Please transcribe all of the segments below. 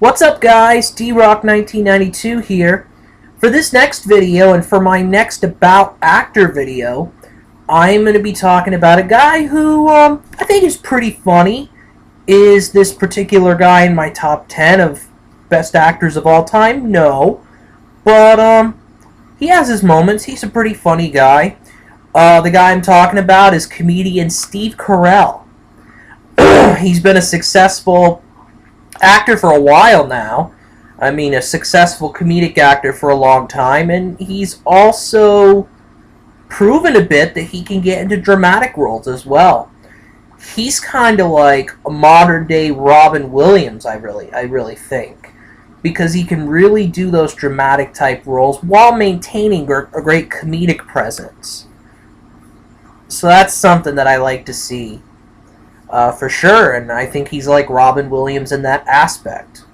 What's up, guys? D-Rock1992 here. For this next video and for my next About Actor video, I'm going to be talking about a guy who I think is pretty funny. Is this particular guy in my top 10 of best actors of all time? No. But he has his moments. He's a pretty funny guy. The guy I'm talking about is comedian Steve Carell. He's been a successful actor for a while now. I mean, a successful comedic actor for a long time, and he's also proven a bit that he can get into dramatic roles as well. He's kind of like a modern-day Robin Williams, I really think, because he can really do those dramatic type roles while maintaining a great comedic presence. So that's something that I like to see. For sure, and I think he's like Robin Williams in that aspect.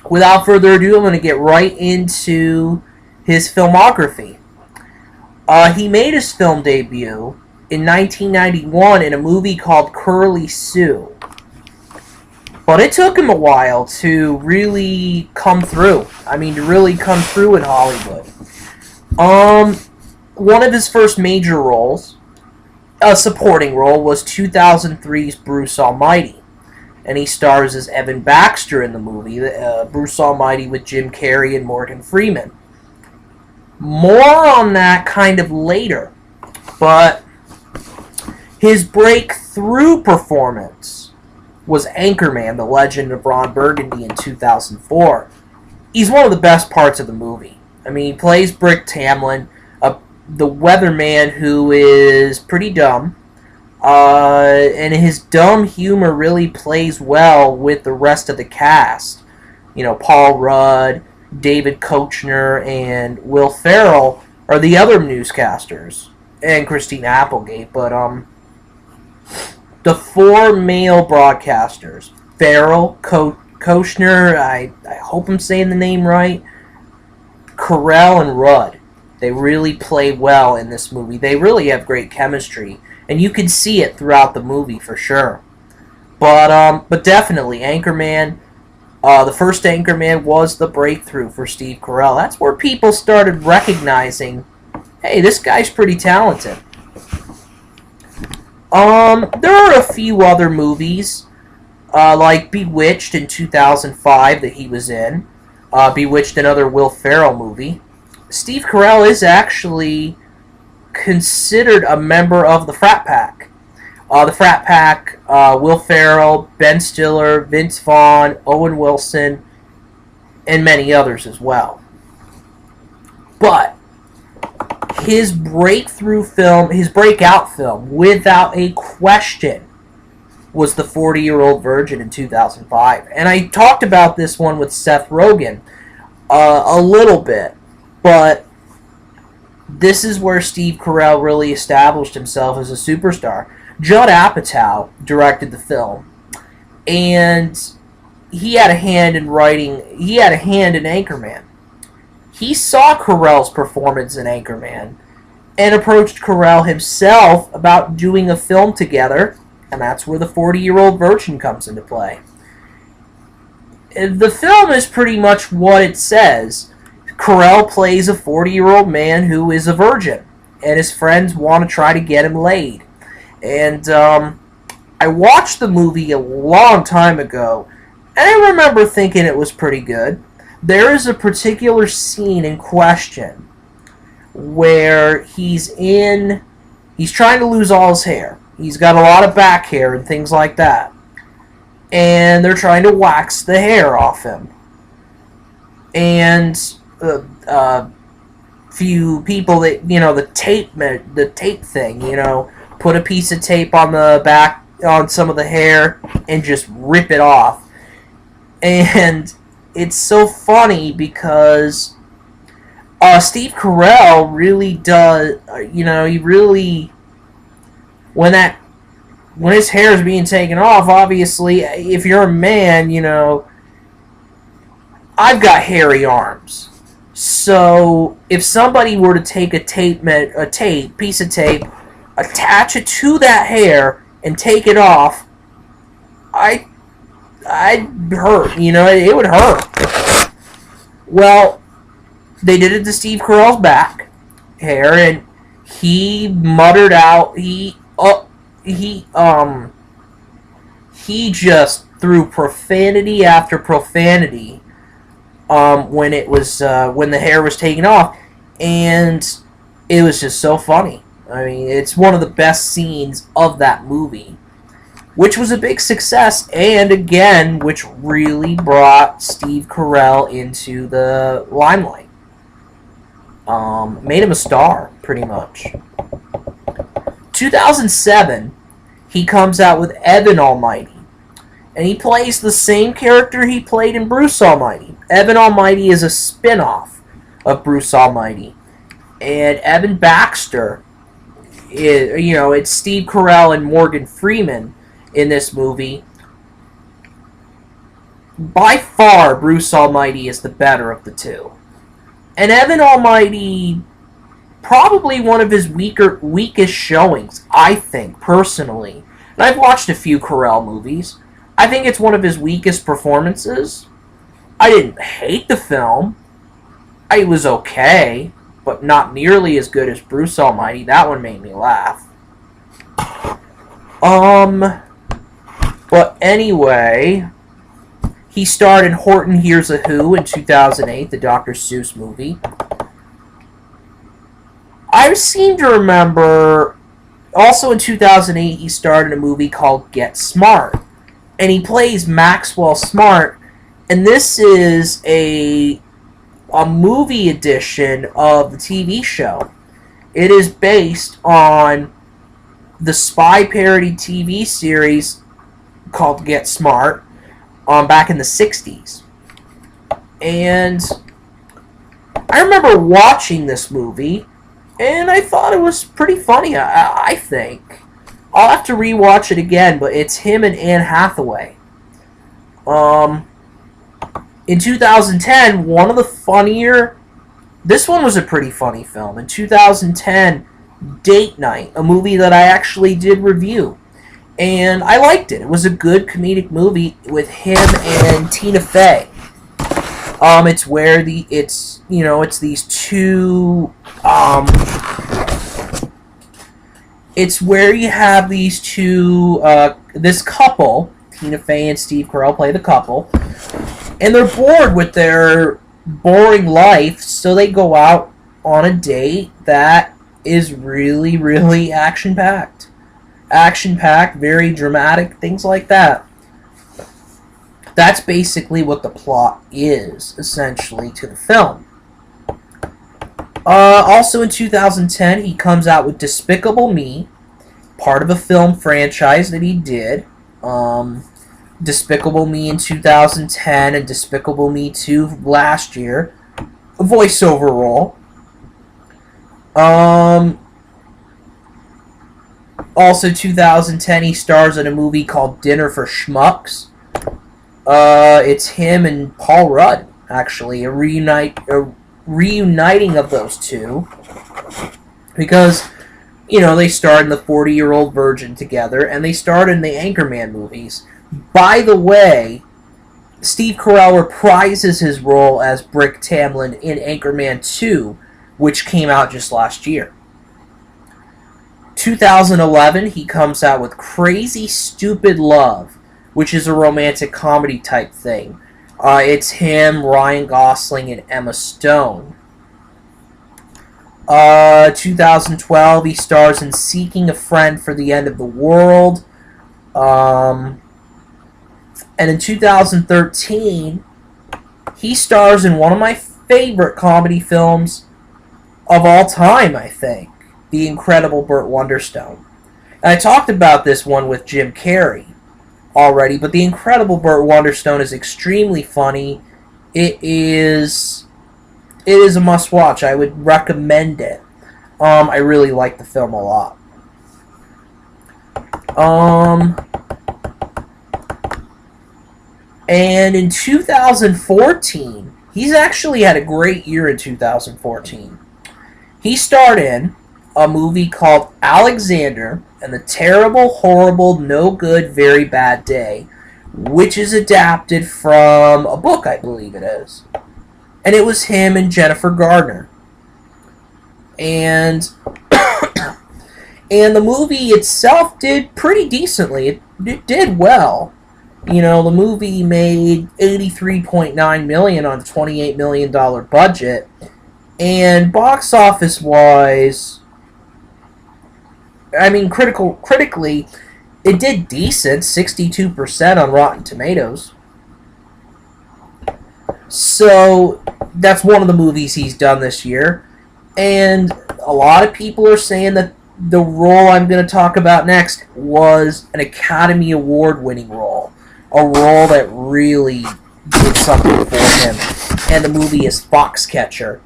Without further ado, I'm going to get right into his filmography. He made his film debut in 1991 in a movie called Curly Sue. But it took him a while to really come through. I mean, to really come through in Hollywood. One of his first major roles, a supporting role, was 2003's Bruce Almighty, and he stars as Evan Baxter in the movie, Bruce Almighty, with Jim Carrey and Morgan Freeman. More on that kind of later, but his breakthrough performance was Anchorman: The Legend of Ron Burgundy in 2004. He's one of the best parts of the movie. I mean, he plays Brick Tamlin, the weatherman who is pretty dumb, and his dumb humor really plays well with the rest of the cast. You know, Paul Rudd, David Koechner, and Will Ferrell are the other newscasters, and Christina Applegate. But the four male broadcasters, Ferrell, Koechner, I hope I'm saying the name right, Carell, and Rudd, they really play well in this movie. They really have great chemistry, and you can see it throughout the movie for sure. But definitely, Anchorman, the first Anchorman was the breakthrough for Steve Carell. That's where people started recognizing, hey, this guy's pretty talented. There are a few other movies, like Bewitched in 2005 that he was in. Bewitched, another Will Ferrell movie. Steve Carell is actually considered a member of the Frat Pack. The Frat Pack, Will Ferrell, Ben Stiller, Vince Vaughn, Owen Wilson, and many others as well. But his breakthrough film, his breakout film, without a question, was The 40-Year-Old Virgin in 2005. And I talked about this one with Seth Rogen a little bit. But this is where Steve Carell really established himself as a superstar. Judd Apatow directed the film, and he had a hand in writing. He had a hand in Anchorman. He saw Carell's performance in Anchorman and approached Carell himself about doing a film together, and that's where The 40-Year-Old Virgin comes into play. The film is pretty much what it says. Carell plays a 40-year-old man who is a virgin, and his friends want to try to get him laid. And I watched the movie a long time ago, and I remember thinking it was pretty good. There is a particular scene in question where he's trying to lose all his hair. He's got a lot of back hair and things like that. And they're trying to wax the hair off him. And few people that, you know, the tape thing, you know, put a piece of tape on the back, on some of the hair, and just rip it off. And it's so funny because Steve Carell really does, you know, he really, when his hair is being taken off, obviously, if you're a man, you know, I've got hairy arms. So if somebody were to take a piece of tape, attach it to that hair, and take it off, I I'd hurt. It would hurt. Well, they did it to Steve Carell's back hair, and he muttered out. He just threw profanity after profanity when the hair was taken off, and it was just so funny. I mean, it's one of the best scenes of that movie, which was a big success, and again, which really brought Steve Carell into the limelight. Made him a star, pretty much. 2007, he comes out with Evan Almighty, and he plays the same character he played in Bruce Almighty. Evan Almighty is a spin-off of Bruce Almighty, and Evan Baxter it's Steve Carell and Morgan Freeman in this movie. By far, Bruce Almighty is the better of the two. And Evan Almighty, probably one of his weakest showings, I think, personally. And I've watched a few Carell movies. I think it's one of his weakest performances. I didn't hate the film. It was okay, but not nearly as good as Bruce Almighty. That one made me laugh. But anyway, he starred in Horton Hears a Who in 2008, the Dr. Seuss movie. I seem to remember, also in 2008, he starred in a movie called Get Smart. And he plays Maxwell Smart, and this is a movie edition of the TV show. It is based on the spy parody TV series called Get Smart back in the 60s. And I remember watching this movie, and I thought it was pretty funny, I think. I'll have to rewatch it again, but it's him and Anne Hathaway. In 2010, one of the funnier... This one was a pretty funny film. In 2010, Date Night, a movie that I actually did review. And I liked it. It was a good comedic movie with him and Tina Fey. It's where it's these two... it's where you have these two... this couple, Tina Fey and Steve Carell play the couple, and they're bored with their boring life, so they go out on a date that is really, really action-packed. Action-packed, very dramatic, things like that. That's basically what the plot is, essentially, to the film. Also in 2010, he comes out with Despicable Me, part of a film franchise that he did. Despicable Me in 2010 and Despicable Me 2 last year. A voiceover role. Also 2010, he stars in a movie called Dinner for Schmucks. It's him and Paul Rudd, actually, a reuniting of those two. Because, they starred in the 40-Year-Old Virgin together, and they starred in the Anchorman movies. By the way, Steve Carell reprises his role as Brick Tamlin in Anchorman 2, which came out just last year. 2011, he comes out with Crazy Stupid Love, which is a romantic comedy type thing. It's him, Ryan Gosling, and Emma Stone. 2012, he stars in Seeking a Friend for the End of the World. And in 2013, he stars in one of my favorite comedy films of all time, I think. The Incredible Burt Wonderstone. And I talked about this one with Jim Carrey already, but The Incredible Burt Wonderstone is extremely funny. It is a must-watch. I would recommend it. I really like the film a lot. And in 2014, he's actually had a great year in 2014. He starred in a movie called Alexander and the Terrible, Horrible, No Good, Very Bad Day, which is adapted from a book, I believe it is. And it was him and Jennifer Gardner. And and the movie itself did pretty decently. It did well. You know, the movie made $83.9 million on a $28 million budget. And box office wise, I mean, critically, it did decent, 62% on Rotten Tomatoes. So, that's one of the movies he's done this year. And a lot of people are saying that the role I'm going to talk about next was an Academy Award winning role. A role that really did something for him. And the movie is Foxcatcher.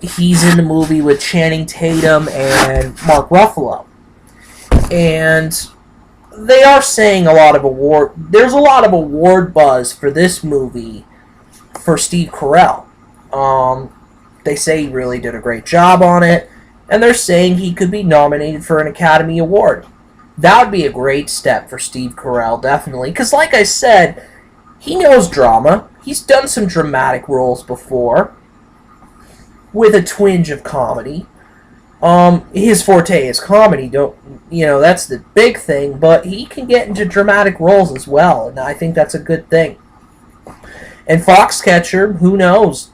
He's in the movie with Channing Tatum and Mark Ruffalo. And they are saying there's a lot of award buzz for this movie for Steve Carell. They say he really did a great job on it, and they're saying he could be nominated for an Academy Award. That would be a great step for Steve Carell, definitely, because like I said, he knows drama. He's done some dramatic roles before, with a twinge of comedy. His forte is comedy, that's the big thing, but he can get into dramatic roles as well, and I think that's a good thing. And Foxcatcher, who knows?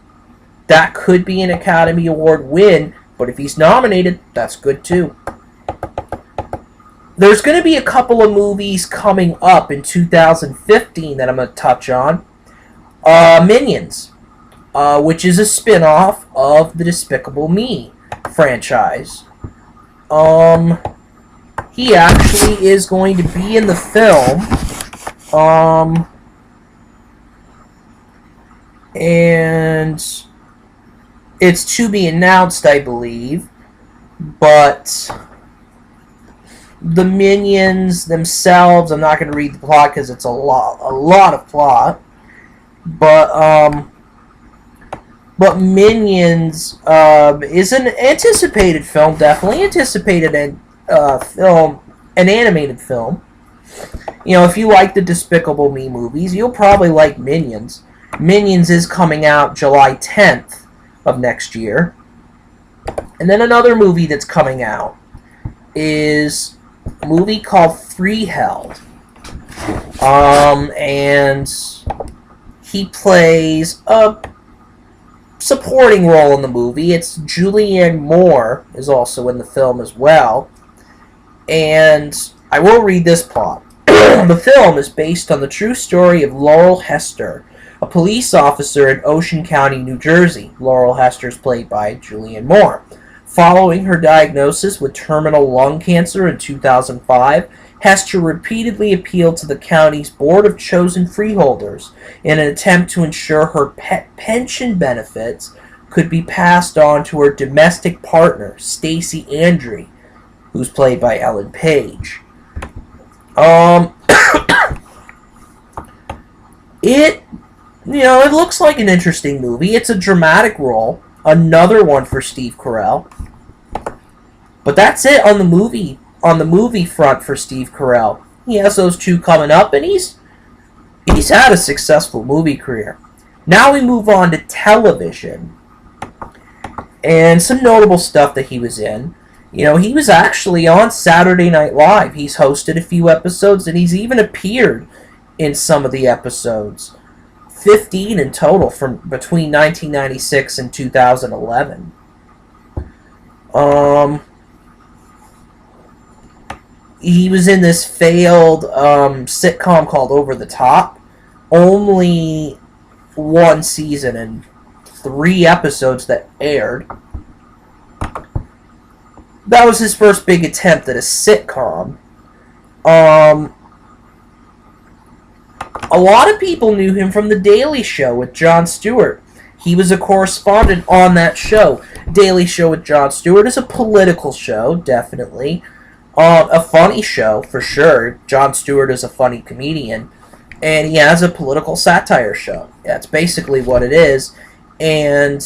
That could be an Academy Award win, but if he's nominated, that's good too. There's going to be a couple of movies coming up in 2015 that I'm going to touch on. Minions, which is a spin-off of the Despicable Me franchise. He actually is going to be in the film. And it's to be announced, I believe, but the Minions themselves, I'm not going to read the plot because it's a lot of plot, but Minions is an anticipated film, definitely anticipated film, an animated film. You know, if you like the Despicable Me movies, you'll probably like Minions. Minions is coming out July 10th of next year. And then another movie that's coming out is a movie called Freeheld. And he plays a supporting role in the movie. It's Julianne Moore is also in the film as well. And I will read this plot. The film is based on the true story of Laurel Hester, a police officer in Ocean County, New Jersey. Laurel Hester is played by Julianne Moore. Following her diagnosis with terminal lung cancer in 2005, Hester repeatedly appealed to the county's Board of Chosen Freeholders in an attempt to ensure her pension benefits could be passed on to her domestic partner, Stacey Andre, who's played by Ellen Page. It looks like an interesting movie. It's a dramatic role. Another one for Steve Carell. But that's it on the movie front for Steve Carell. He has those two coming up, and he's had a successful movie career. Now we move on to television. And some notable stuff that he was in. You know, he was actually on Saturday Night Live. He's hosted a few episodes, and he's even appeared in some of the episodes. 15 in total from between 1996 and 2011. He was in this failed sitcom called Over the Top. Only one season and 3 episodes that aired. That was his first big attempt at a sitcom. A lot of people knew him from The Daily Show with Jon Stewart. He was a correspondent on that show. Daily Show with Jon Stewart is a political show, definitely. A funny show, for sure. Jon Stewart is a funny comedian. And he has a political satire show. That's basically what it is. And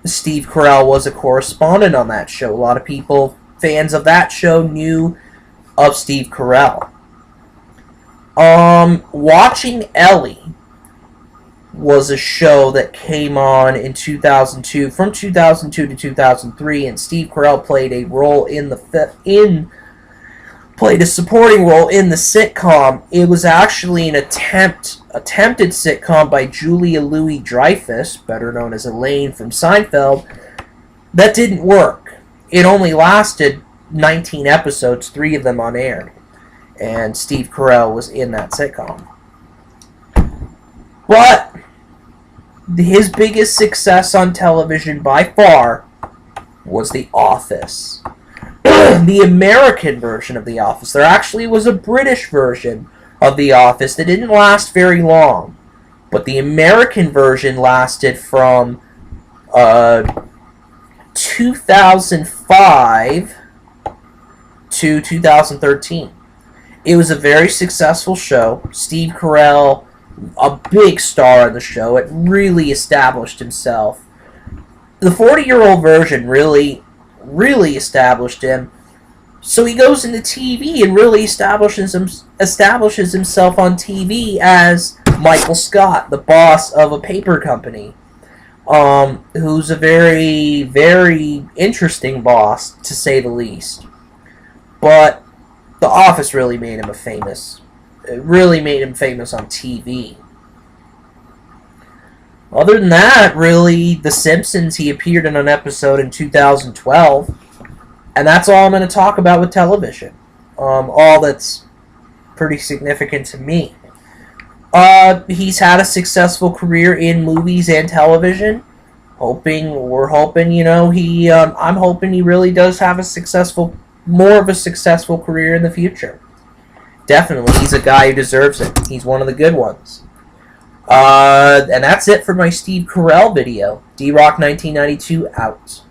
Steve Carell was a correspondent on that show. A lot of people, fans of that show, knew of Steve Carell. Watching Ellie was a show that came on in 2002, from 2002 to 2003, and Steve Carell played a role played a supporting role in the sitcom. It was actually an attempted sitcom by Julia Louis-Dreyfus, better known as Elaine from Seinfeld, that didn't work. It only lasted 19 episodes, 3 of them unaired, and Steve Carell was in that sitcom. But his biggest success on television by far was The Office. The American version of The Office. There actually was a British version of The Office that didn't last very long, but the American version lasted from 2005 to 2013. It was a very successful show. Steve Carell, a big star on the show. It really established himself. The 40-year-old version really established him. So he goes into TV and really establishes himself on TV as Michael Scott, the boss of a paper company, who's a very, very interesting boss, to say the least. But The Office really made him famous. It really made him famous on TV. Other than that, really, The Simpsons, he appeared in an episode in 2012. And that's all I'm going to talk about with television. All that's pretty significant to me. He's had a successful career in movies and television. We're hoping, I'm hoping he really does have more of a successful career in the future. Definitely, he's a guy who deserves it. He's one of the good ones. And that's it for my Steve Carell video. D-Rock 1992 out.